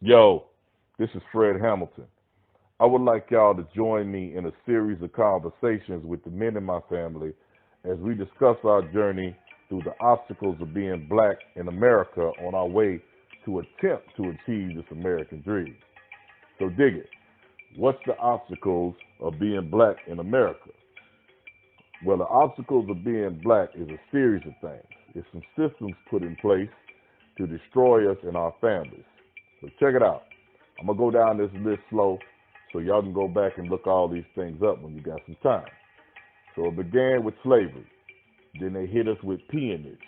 Yo, this is Fred Hamilton. I would like y'all to join me in a series of conversations with the men in my family as we discuss our journey through the obstacles of being black in America on our way to attempt to achieve this American dream. So dig it. What's the obstacles of being black in America? Well, the obstacles of being black is a series of things. It's some systems put in place to destroy us and our families. So check it out. I'm going to go down this list slow so y'all can go back and look all these things up when you got some time. So it began with slavery. Then they hit us with peonage,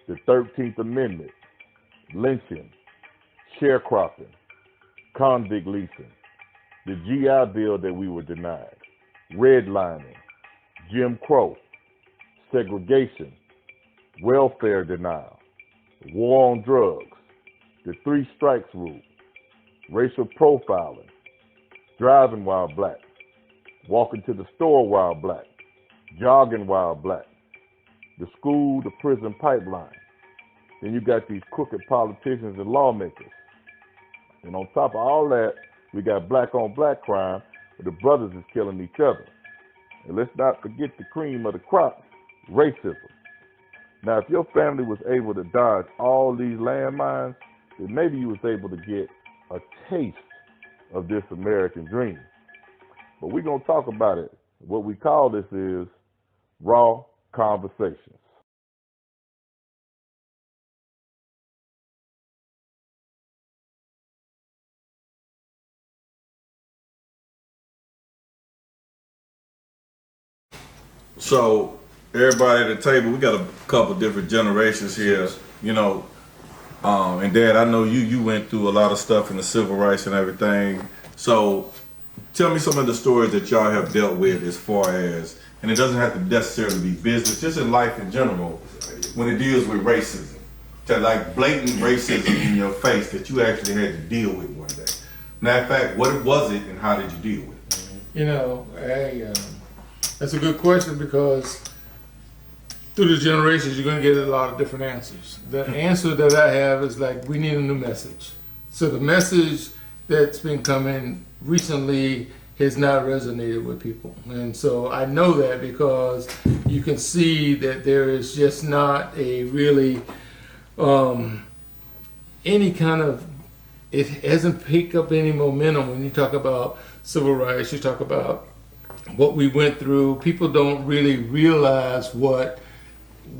the 13th Amendment, lynching, sharecropping, convict leasing, the GI Bill that we were denied, redlining, Jim Crow, segregation, welfare denial, war on drugs, the three strikes rule, racial profiling, driving while black, walking to the store while black, jogging while black, the school to prison pipeline. Then you got these crooked politicians and lawmakers. And on top of all that, we got black on black crime where the brothers is killing each other. And let's not forget the cream of the crop, racism. Now, if your family was able to dodge all these landmines, then maybe you was able to get a taste of this American dream. But we're going to talk about it. What we call this is raw conversations. So everybody at the table, we got a couple different generations here, and Dad, I know you went through a lot of stuff in the civil rights and everything. So tell me some of the stories that y'all have dealt with as far as, and it doesn't have to necessarily be business, just in life in general, when it deals with racism. To like blatant racism in your face that you actually had to deal with one day. Matter of fact, what was it and how did you deal with it? That's a good question because through the generations, you're going to get a lot of different answers. The answer that I have is like, we need a new message. So the message that's been coming recently has not resonated with people. And so I know that because you can see that there is just not a really, any kind of, it hasn't picked up any momentum when you talk about civil rights, you talk about what we went through. People don't really realize what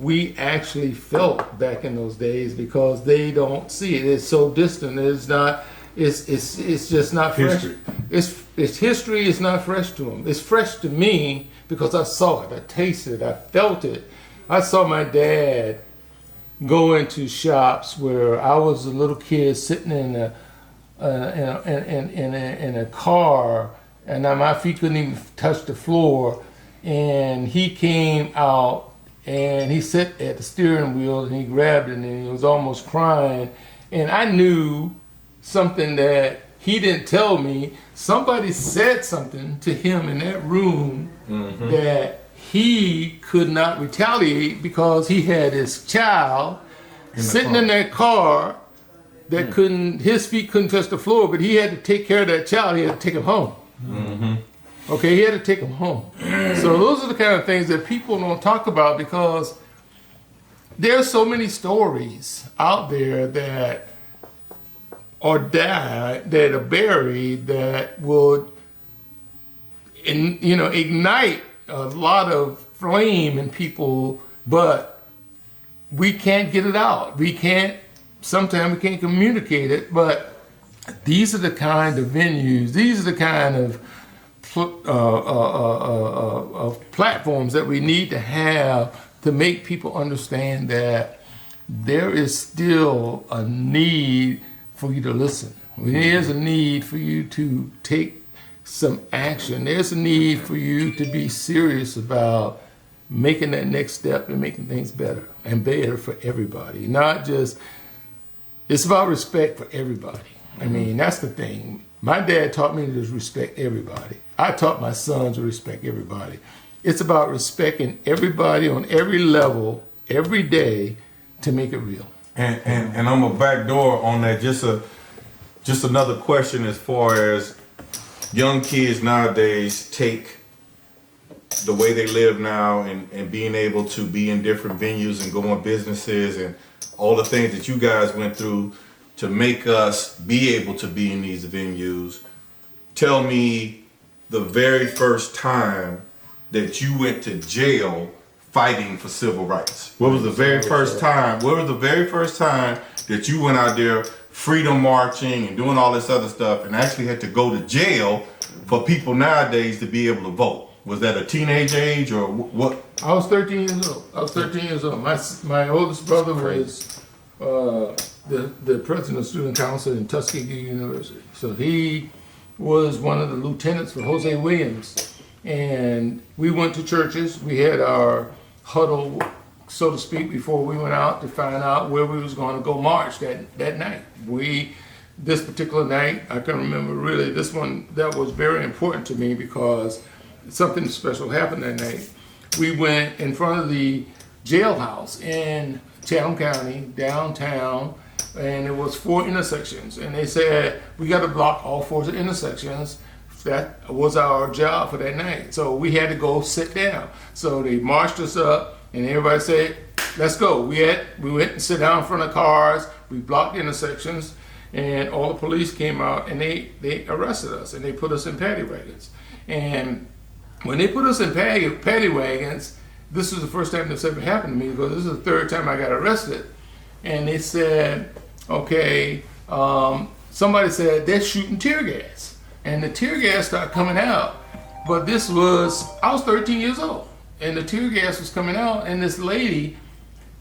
we actually felt back in those days because they don't see it. It's so distant. It's not. It's just not fresh. History. It's history. It's not fresh to them. It's fresh to me because I saw it. I tasted it. I felt it. I saw my dad go into shops where I was a little kid sitting in a car. And now my feet couldn't even touch the floor. And he came out and he sat at the steering wheel and he grabbed it and he was almost crying. And I knew something that he didn't tell me. Somebody said something to him in that room that he could not retaliate because he had his child sitting in that car that his feet couldn't touch the floor, but he had to take care of that child. He had to take him home. Okay, he had to take him home. So those are the kind of things that people don't talk about because there's so many stories out there that are died, that are buried, that would ignite a lot of flame in people, but we can't get it out. Sometimes we can't communicate it, but these are the kind of venues, these are the kind of platforms that we need to have to make people understand that there is still a need for you to listen. There's a need for you to take some action. There's a need for you to be serious about making that next step and making things better and better for everybody. Not just, it's about respect for everybody. I mean, that's the thing. My dad taught me to just respect everybody. I taught my sons to respect everybody. It's about respecting everybody on every level, every day, to make it real. And I'm a backdoor on that, just just another question as far as young kids nowadays take the way they live now and being able to be in different venues and go on businesses and all the things that you guys went through to make us be able to be in these venues. Tell me the very first time that you went to jail fighting for civil rights. What was the very first time? What was the very first time that you went out there freedom marching and doing all this other stuff and actually had to go to jail for people nowadays to be able to vote? Was that a teenage age or what? I was 13 years old. I was 13 years old. My oldest brother was the president of student council in Tuskegee University. So he was one of the lieutenants for Jose Williams. And we went to churches. We had our huddle, so to speak, before we went out to find out where we was going to go march that night. This particular night, I can remember really this one that was very important to me because something special happened that night. We went in front of the jailhouse in Chatham County, downtown, and it was 4 intersections. And they said, we got to block all 4 intersections. That was our job for that night. So we had to go sit down. So they marched us up, and everybody said, let's go. We went and sit down in front of cars. We blocked intersections, and all the police came out, and they arrested us, and they put us in paddy wagons. And when they put us in paddy wagons, this was the first time this ever happened to me because this is the 3rd time I got arrested. And they said, okay, somebody said they're shooting tear gas. And the tear gas started coming out. But I was 13 years old. And the tear gas was coming out. And this lady,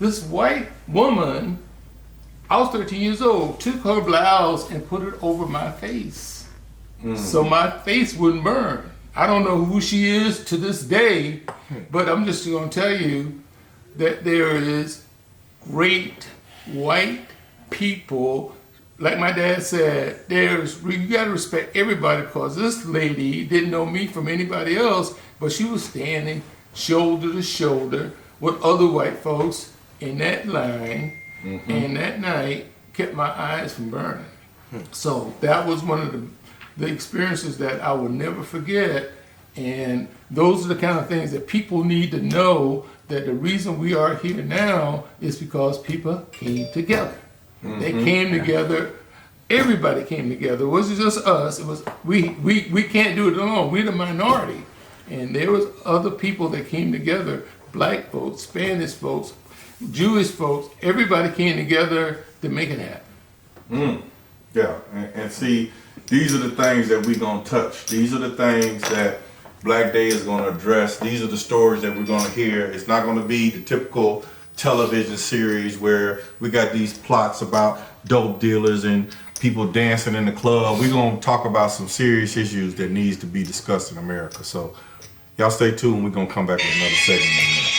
this white woman, I was 13 years old, took her blouse and put it over my face. So my face wouldn't burn. I don't know who she is to this day, but I'm just going to tell you that there is great white people. Like my dad said, you got to respect everybody because this lady didn't know me from anybody else, but she was standing shoulder to shoulder with other white folks in that line, and that night kept my eyes from burning. So that was one of the experiences that I will never forget, and those are the kind of things that people need to know, that the reason we are here now is because people came together. They came together, everybody came together. It wasn't just us, it was we can't do it alone, we're the minority. And there was other people that came together, black folks, Spanish folks, Jewish folks, everybody came together to make it happen. Yeah, and see, these are the things that we're going to touch. These are the things that Black Day is going to address. These are the stories that we're going to hear. It's not going to be the typical television series where we got these plots about dope dealers and people dancing in the club. We're going to talk about some serious issues that needs to be discussed in America. So y'all stay tuned. We're going to come back with another segment in a minute.